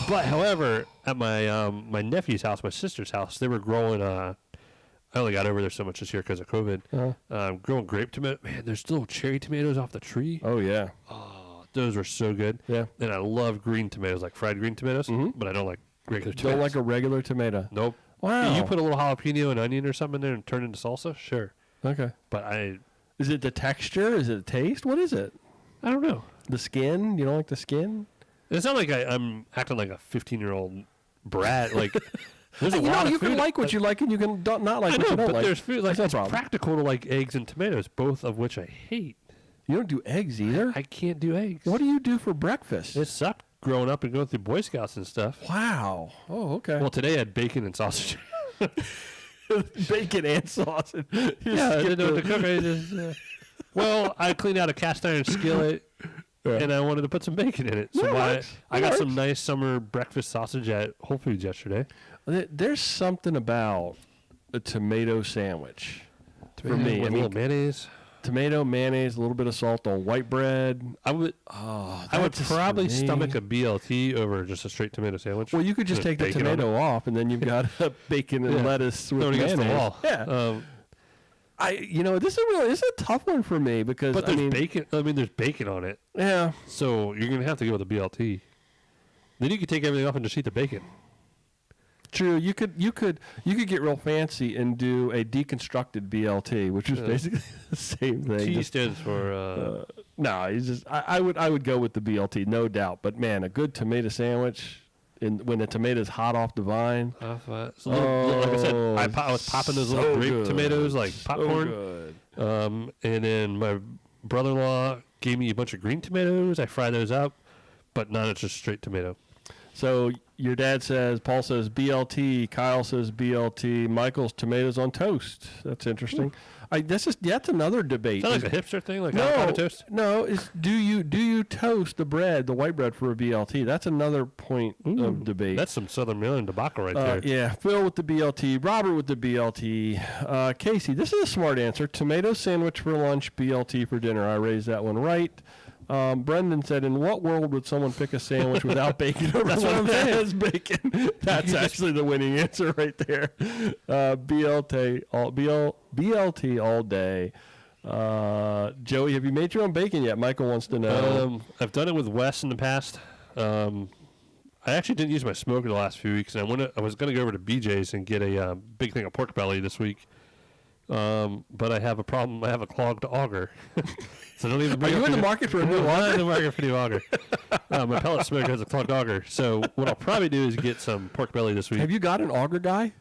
But however, at my nephew's house, my sister's house, they were growing. I only got over there so much this year because of COVID. Growing grape tomato. Man, there's little cherry tomatoes off the tree. Oh yeah. Oh, those were so good. Yeah. And I love green tomatoes, like fried green tomatoes. But I don't like regular tomatoes. Don't like a regular tomato. Nope. Wow. You put a little jalapeno and onion or something in there and turn it into salsa. Sure. Okay. But Is it the texture? Is it the taste? What is it? I don't know. The skin? You don't like the skin? It's not like I'm acting like a 15-year-old brat. Like, there's a you lot know, of you food. can like what you like and you can not like I what know, you don't but like. there's food like That's no it's problem. practical to like eggs and tomatoes, both of which I hate. You don't do eggs either? I can't do eggs. What do you do for breakfast? It sucked growing up and going through Boy Scouts and stuff. Wow. Oh, okay. Well, today I had bacon and sausage. Bacon and sausage. Yeah, I didn't know what to cook. I just, well, I cleaned out a cast iron skillet. Yeah. And I wanted to put some bacon in it. So I got some nice summer breakfast sausage at Whole Foods yesterday. There's something about a tomato sandwich for me. With a little mayonnaise. Tomato, mayonnaise, a little bit of salt on white bread. I would probably stomach a BLT over just a straight tomato sandwich. Well, you could just take the tomato off, and then you've got a bacon and lettuce with mayonnaise. Against the wall. Yeah. This is a tough one for me because but there's bacon. I mean, there's bacon on it. Yeah. So you're gonna have to go with a BLT. Then you could take everything off and just eat the bacon. True. You could get real fancy and do a deconstructed BLT, which is basically the same thing. T stands for. No, it's just I would go with the BLT, no doubt. But man, a good tomato sandwich. When the tomato's hot off the vine. Like I said, I was popping those little grape tomatoes like popcorn. And then my brother-in-law gave me a bunch of green tomatoes. I fried those up, but not just straight tomato. So your dad says, Paul says BLT, Kyle says BLT, Michael's tomatoes on toast. That's interesting. That's another debate. Is that like a hipster thing, like avocado toast? No, do you toast the bread, the white bread, for a BLT? That's another point of debate. That's some Southern Maryland debacle right there. Yeah, Phil with the BLT, Robert with the BLT, Casey. This is a smart answer. Tomato sandwich for lunch, BLT for dinner. I raised that one right. Brendan said, "In what world would someone pick a sandwich without bacon over one that has bacon?" That's actually the winning answer right there. BLT all day. Joey, have you made your own bacon yet? Michael wants to know. I've done it with Wes in the past. I actually didn't use my smoker the last few weeks, and I was going to go over to BJ's and get a big thing of pork belly this week. But I have a problem. I have a clogged auger. So don't even. Are you in the market for a new auger? I'm in the market for a new auger. My pellet smoker has a clogged auger. So what I'll probably do is get some pork belly this week. Have you got an auger guy?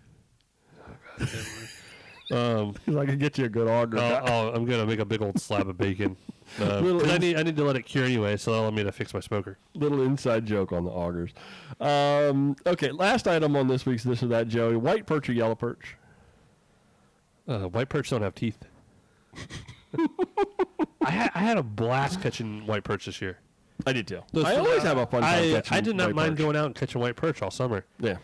Because I can get you a good auger. I'm gonna make a big old slab of bacon. I need to let it cure anyway, so that'll allow me to fix my smoker. Little inside joke on the augers. Okay, last item on this week's This or That, Joey. White perch or yellow perch? White perch don't have teeth. I had a blast catching white perch this year. I did too. I always have a fun time catching I did not white mind perch. going out and catching white perch all summer. Yeah.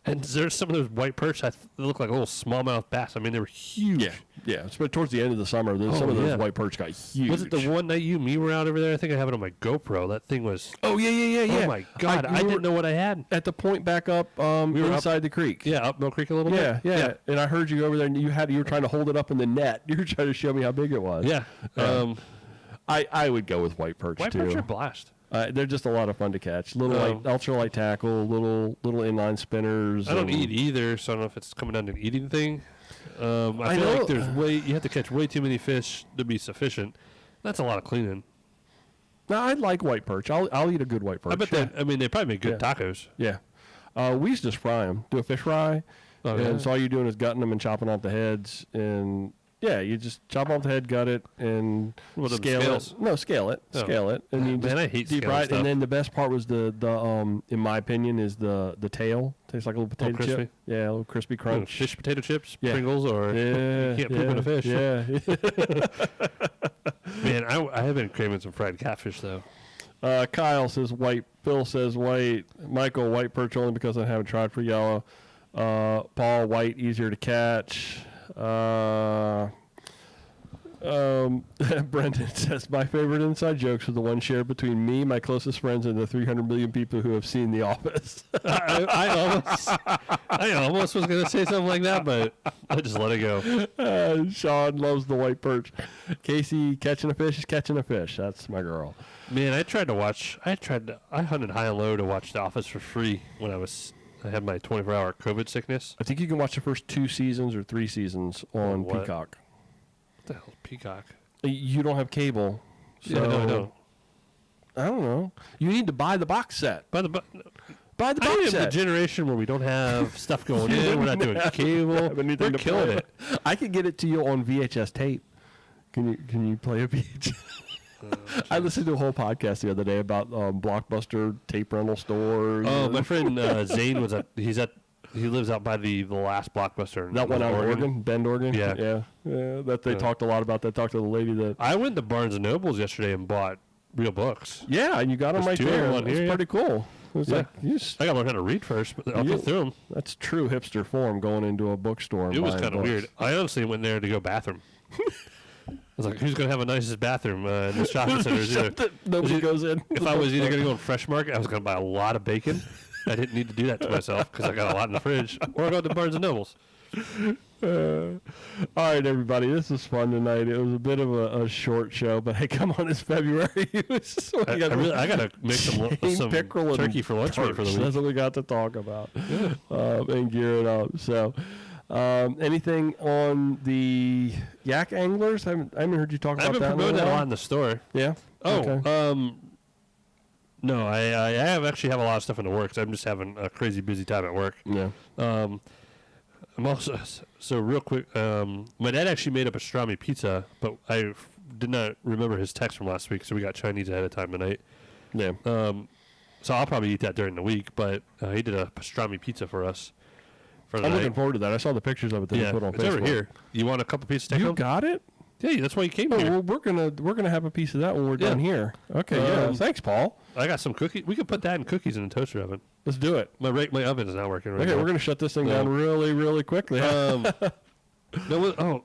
And there's some of those white perch that look like little smallmouth bass. I mean, they were huge. Yeah. But towards the end of the summer, some of those white perch got huge. Was it the one night you and me were out over there? I think I have it on my GoPro. That thing was. Oh yeah. Oh my God! I didn't know what I had. At the point back up We were inside the creek. Yeah, up Mill Creek a little bit. Yeah. And I heard you over there, and you were trying to hold it up in the net. You were trying to show me how big it was. Yeah. I would go with white perch White too. perch are a blast. They're just a lot of fun to catch. Little ultralight tackle, little inline spinners. I don't eat either, so I don't know if it's coming down to an eating thing. I feel like you have to catch way too many fish to be sufficient. That's a lot of cleaning. No, I like white perch. I'll eat a good white perch. I bet they probably make good tacos. Yeah. We used to just fry them. Do a fish fry. And so all you're doing is gutting them and chopping off the heads. And yeah, you just chop off the head, gut it, and scale it. No, scale it. Oh. Scale it. And you just I hate deep fry it. And then the best part was the in my opinion, is the tail. Tastes like a little potato chip. Crispy. Yeah, a little crispy crunch. Fish potato chips, Pringles, or you can't poop in a fish. Yeah. Man, I have been craving some fried catfish, though. Kyle says white. Phil says white. Michael, white perch only because I haven't tried for yellow. Paul, white, easier to catch. Brendan says, my favorite inside jokes are the one shared between me, my closest friends, and the 300 million people who have seen The Office. I almost was going to say something like that, but I just let it go. Sean loves the white perch. Casey, catching a fish is catching a fish. That's my girl. Man, I hunted high and low to watch The Office for free when I had my 24-hour COVID sickness. I think you can watch the first 2 seasons or 3 seasons on Peacock. What the hell is Peacock? You don't have cable. So Yeah, no, I don't. I don't know. You need to buy the box set. Buy the box I am set. the generation where we don't have stuff going in. We're not doing cable. We're killing it. I could get it to you on VHS tape. Can you play a VHS? I listened to a whole podcast the other day about Blockbuster tape rental stores. Oh, my friend Zane he lives out by the last Blockbuster. That one out in Oregon, Bend, Oregon. Yeah. That they talked a lot about. That talked to the lady that. I went to Barnes and Nobles yesterday and bought real books. Yeah, and you got them right there. It's pretty cool. It's like I got to learn how to read first, but I'll go through them. That's true hipster form, going into a bookstore. And it was kind of books. weird. I honestly went there to go bathroom. I was like, who's going to have a nicest bathroom in the shopping center? Nobody goes in. If I was either going to go in Fresh Market, I was going to buy a lot of bacon. I didn't need to do that to myself because I got a lot in the fridge. Or go to Barnes & Nobles. All right, everybody. This was fun tonight. It was a bit of a short show, but hey, come on, it's February. I got to make some turkey for lunch meat for the week. That's what we got to talk about and gear it up. So, anything on the yak anglers? I haven't heard you talk about that. I've been promoting that a lot in the store. Yeah. Oh, okay. No, I actually have a lot of stuff in the works. I'm just having a crazy busy time at work. Yeah. I'm also so real quick. My dad actually made up pastrami pizza, but I did not remember his text from last week, so we got Chinese ahead of time tonight. Yeah. So I'll probably eat that during the week. But he did a pastrami pizza for us. I'm looking forward to that. I saw the pictures of it that you put on Facebook. It's over here. You want a couple pieces? Take you home? Got it. Yeah, that's why you came here. Well, we're gonna have a piece of that when we're done here. Okay. Yeah. Thanks, Paul. I got some cookies. We could put that in cookies in the toaster oven. Let's do it. My oven is not working right now. Okay, we're gonna shut this thing down really, really quickly. I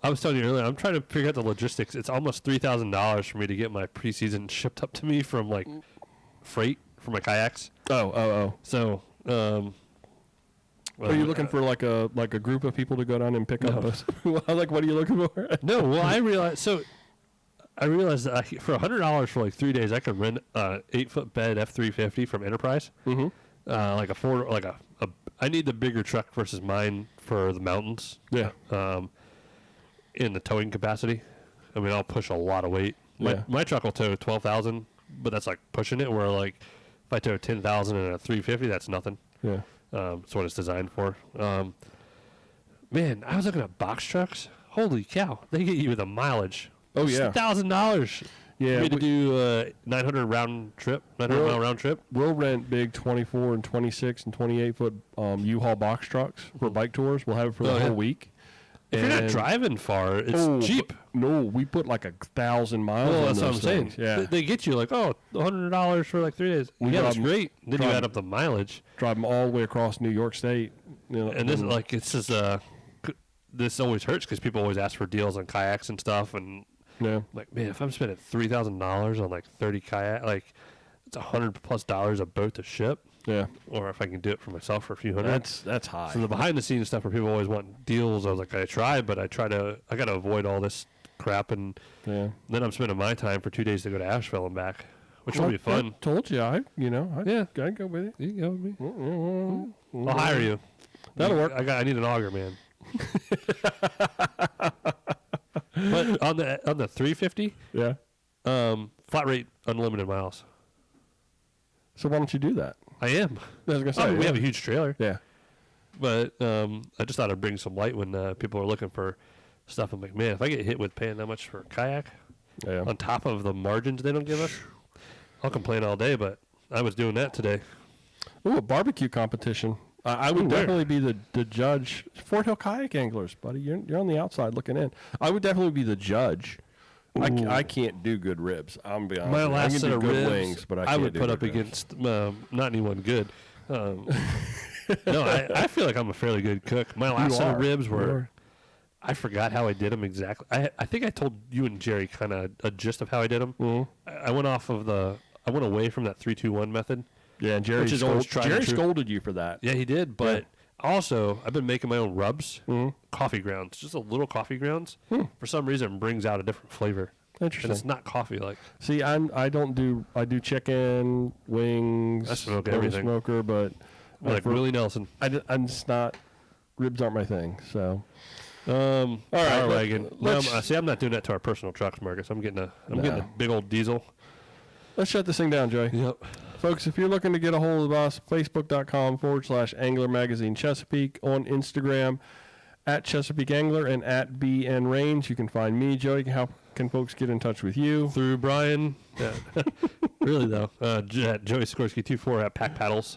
was telling you earlier. I'm trying to figure out the logistics. It's almost $3,000 for me to get my preseason shipped up to me from like freight for my kayaks. Oh. So. Are you looking for like a group of people to go down and pick up? Like, what are you looking for? No. Well, I realized that for $100 for like 3 days, I could rent an 8-foot bed F350 from Enterprise. Mm-hmm. I need the bigger truck versus mine for the mountains. Yeah. In the towing capacity, I mean, I'll push a lot of weight. My truck will tow 12,000, but that's like pushing it. Where like if I tow 10,000 in a 350, that's nothing. Yeah. That's what it's designed for. Man, I was looking at box trucks. Holy cow, they get you the mileage. Oh yeah, $1,000. Yeah, we to do 900 mile round trip. We'll rent big 24 and 26 and 28 foot U-Haul box trucks for bike tours. We'll have it for the whole week. If you're not driving far, it's cheap. No, we put like 1,000 miles. Well, on that's what I'm things. saying. Yeah, they get you like $100 for like 3 days. Yeah, that's great. Then you add up the mileage. Drive them all the way across New York State. You know, And this like it's just this always hurts because people always ask for deals on kayaks and stuff, and yeah. like, man, if I'm spending $3,000 on like 30 kayak, like it's $100+ a boat to ship. Yeah. Or if I can do it for myself for a few hundred. That's high. So the behind the scenes stuff where people always want deals, I was like, I got to avoid all this crap, and yeah. then I'm spending my time for 2 days to go to Asheville and back, which will be fun. I told you, I'd Yeah. go with you. You can go with me. Mm-hmm. I'll hire you. That'll work. I need an auger, man. But on the 350, Yeah. flat rate unlimited miles. So why don't you do that? I am. I was gonna say, We have a huge trailer, yeah. but I just thought I'd bring some light when people are looking for stuff. I'm like, man, if I get hit with paying that much for a kayak Yeah. on top of the margins they don't give us, I'll complain all day. But I was doing that today. Ooh, a barbecue competition. I would Ooh, where? definitely be the judge. Fort Hill Kayak Anglers, buddy. You're on the outside looking in. I would definitely be the judge. I can't do good ribs. I'm gonna be honest. My with you. I last can set do of good ribs, wings, but I can't would do put good up ribs. against not anyone good. No, I feel like I'm a fairly good cook. My last set of ribs were. I forgot how I did them exactly. I think I told you and Jerry kind of a gist of how I did them. Mm-hmm. I went away from that 3-2-1 method. Yeah, and Jerry, Which is always tried and Jerry true. scolded you for that. Yeah, he did. But also, I've been making my own rubs, Mhm. coffee grounds, just a little coffee grounds. For some reason, it brings out a different flavor. Interesting. And it's not coffee like. See, I do chicken, wings, I smoke I'm a everything. smoker, but Like Willie Nelson. I'm just not. Ribs aren't my thing. So All right, Power wagon. let's- I'm not doing that to our personal trucks, Marcus. I'm getting a big old diesel. let's shut this thing down, Joey. Yep. Folks, if you're looking to get a hold of us, Facebook.com/Angler Magazine Chesapeake, on Instagram at Chesapeake Angler and at BN Range. You can find me, Joey. How can folks get in touch with you? Through Brian. Yeah. Really though. At Joey Sikorsky 24 at Pack Paddles.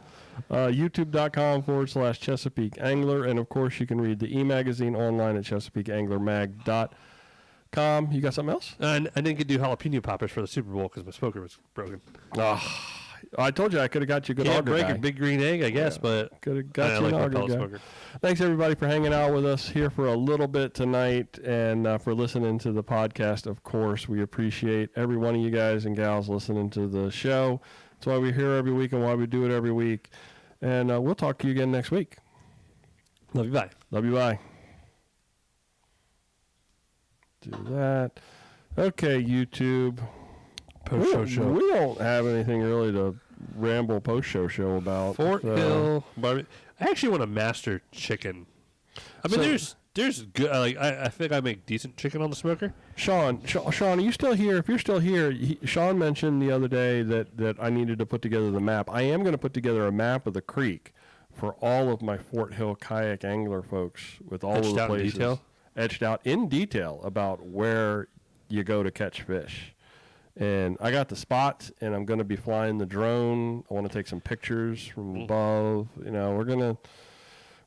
YouTube.com/Chesapeake Angler. And of course, you can read the e-magazine online at ChesapeakeAnglerMag.com. You got something else? And I didn't get to do jalapeno poppers for the Super Bowl because my smoker was broken. I told you I could have got you a good Can't auger break guy. a big green egg, I guess, but Could have I got you like an my auger pellet guy. smoker. Thanks, everybody, for hanging out with us here for a little bit tonight and for listening to the podcast, of course. We appreciate every one of you guys and gals listening to the show. That's why we're here every week and why we do it every week. And we'll talk to you again next week. Love you, bye. Love you, bye. Do that. Okay, YouTube. Post-show We don't have anything really to ramble post-show about. Fort so- Hill barbecue. I actually want to master chicken. I mean, there's good. Like I think I make decent chicken on the smoker. Sean, are you still here? If you're still here, Sean mentioned the other day that I needed to put together the map. I am going to put together a map of the creek for all of my Fort Hill kayak angler folks with all Etched of the out in places detail? etched out in detail about where you go to catch fish. And I got the spots, and I'm going to be flying the drone. I want to take some pictures from above. You know, we're gonna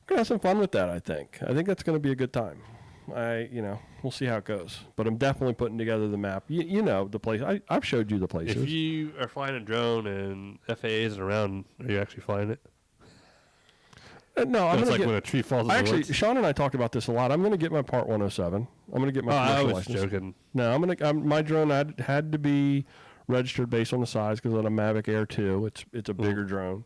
have some fun with that. I think that's going to be a good time. We'll see how it goes. But I'm definitely putting together the map. You know the place. I've showed you the places. If you are flying a drone and FAA isn't around, are you actually flying it? No, I'm It's going like to when a get. tree falls in the Actually, woods. Sean and I talked about this a lot. I'm going to get my Part 107. I'm going to get my I commercial was license. joking. No, my drone had to be registered based on the size because on a Mavic Air 2, it's a bigger drone.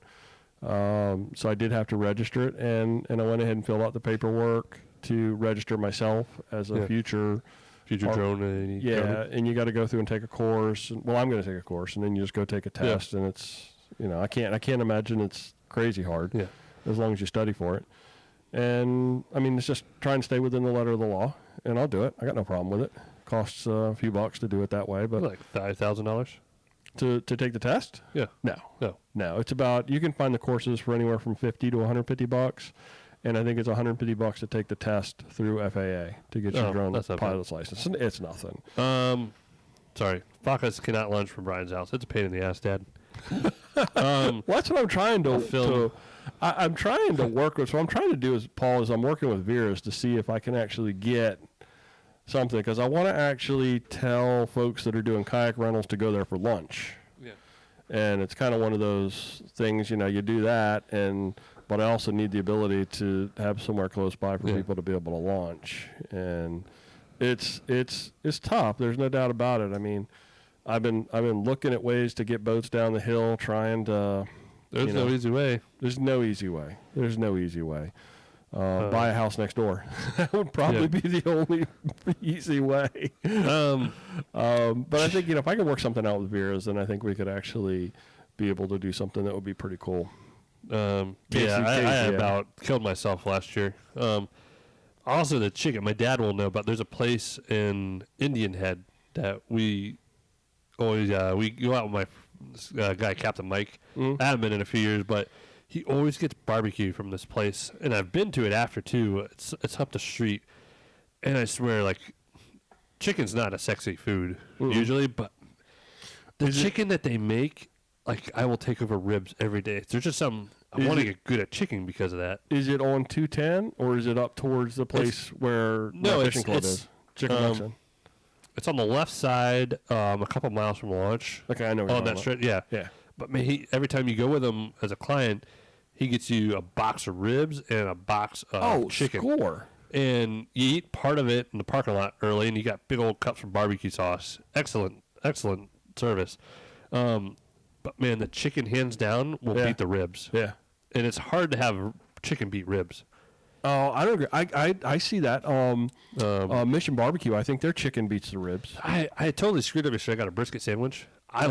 So I did have to register it, and I went ahead and filled out the paperwork to register myself as a future drone. Yeah, and you got to go through and take a course. Well, I'm going to take a course, and then you just go take a test, and it's I can't imagine it's crazy hard. Yeah. As long as you study for it. And I mean, it's just trying to stay within the letter of the law, and I'll do it. I got no problem with it. Costs a few bucks to do it that way, but Like $5,000. to take the test, Yeah. no. It's about, you can find the courses for anywhere from $50 to $150, and I think it's $150 to take the test through FAA to get your drone that's not bad. pilot's license. It's nothing. Sorry, Focus cannot lunch from Brian's house. It's a pain in the ass, Dad. Well, that's what I'm trying to film. I'm trying to work with. So what I'm trying to do is, Paul, is I'm working with Veras to see if I can actually get something, because I want to actually tell folks that are doing kayak rentals to go there for lunch. Yeah. And it's kind of one of those things, you do that, but I also need the ability to have somewhere close by for Yeah. people to be able to launch. And it's tough. There's no doubt about it. I mean, I've been looking at ways to get boats down the hill, trying to. There's no easy way. There's no easy way. There's no easy way. Buy a house next door. That would probably be the only easy way. But I think, if I could work something out with Vera's, then I think we could actually be able to do something that would be pretty cool. I about killed myself last year. Also, the chicken. My dad will know about. There's a place in Indian Head that we always we go out with my guy Captain Mike. I haven't been in a few years, but he always gets barbecue from this place, and I've been to it after too. It's up the street, and I swear, like, chicken's not a sexy food usually, but the chicken that they make, like, I will take over ribs every day. There's just some. I want to get good at chicken because of that. Is it on 210 or is it up towards the place where the fishing club is? Chicken Junction. It's on the left side, a couple miles from launch. Okay, I know. On that straight, yeah. Yeah. But man, every time you go with him as a client, he gets you a box of ribs and a box of chicken. Score. And you eat part of it in the parking lot early, and you got big old cups of barbecue sauce. Excellent service. But man, the chicken hands down will beat the ribs. Yeah. And it's hard to have chicken beat ribs. Oh, I don't agree. I see that. Mission Barbecue, I think their chicken beats the ribs. I totally screwed up yesterday. I got a brisket sandwich. I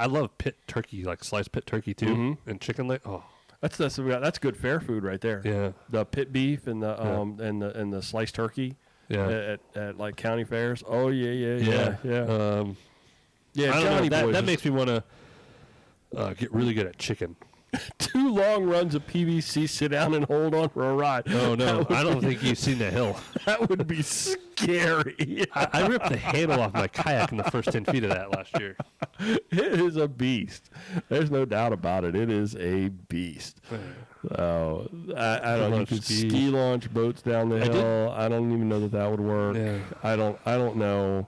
love pit turkey, like sliced pit turkey too, and chicken leg. Oh, that's good fair food right there. yeah, The pit beef and the and the sliced turkey. yeah. At like county fairs. Oh yeah. I don't Johnny know, Boys. that makes me want to get really good at chicken. 2 long runs of PVC, sit down and hold on for a ride. Oh no, I don't think you've seen the hill. That would be scary. I ripped the handle off my kayak in the first 10 feet of that last year. It is a beast. There's no doubt about it. It is a beast. Oh, I don't know. You could ski launch boats down the hill. I don't even know that would work. Yeah. I don't know.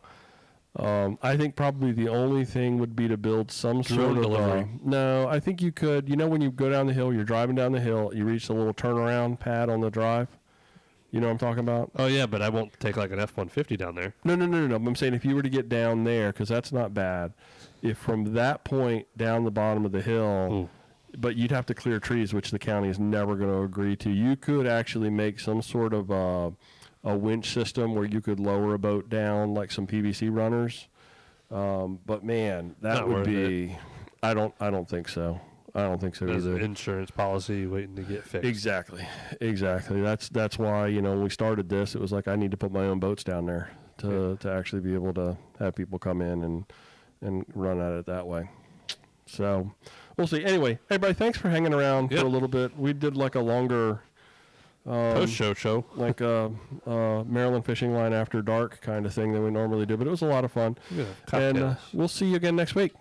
I think probably the only thing would be to build some sort of delivery. No, I think you could. When you go down the hill, you're driving down the hill, you reach the little turnaround pad on the drive. You know what I'm talking about? Oh yeah, but I won't take like an F-150 down there. No. I'm saying if you were to get down there, because that's not bad. If from that point down the bottom of the hill, but you'd have to clear trees, which the county is never going to agree to. You could actually make some sort of a winch system where you could lower a boat down, like some PVC runners. But man, that Not would worth be. I don't think so. I don't think so There's either. an insurance policy waiting to get fixed. Exactly. That's why when we started this, it was like I need to put my own boats down there to actually be able to have people come in and run at it that way. So we'll see. Anyway, everybody, thanks for hanging around for a little bit. We did like a longer Post-show. like a Maryland Fishing Line After Dark kind of thing than we normally do, but it was a lot of fun. Yeah, And cocktails. we'll see you again next week.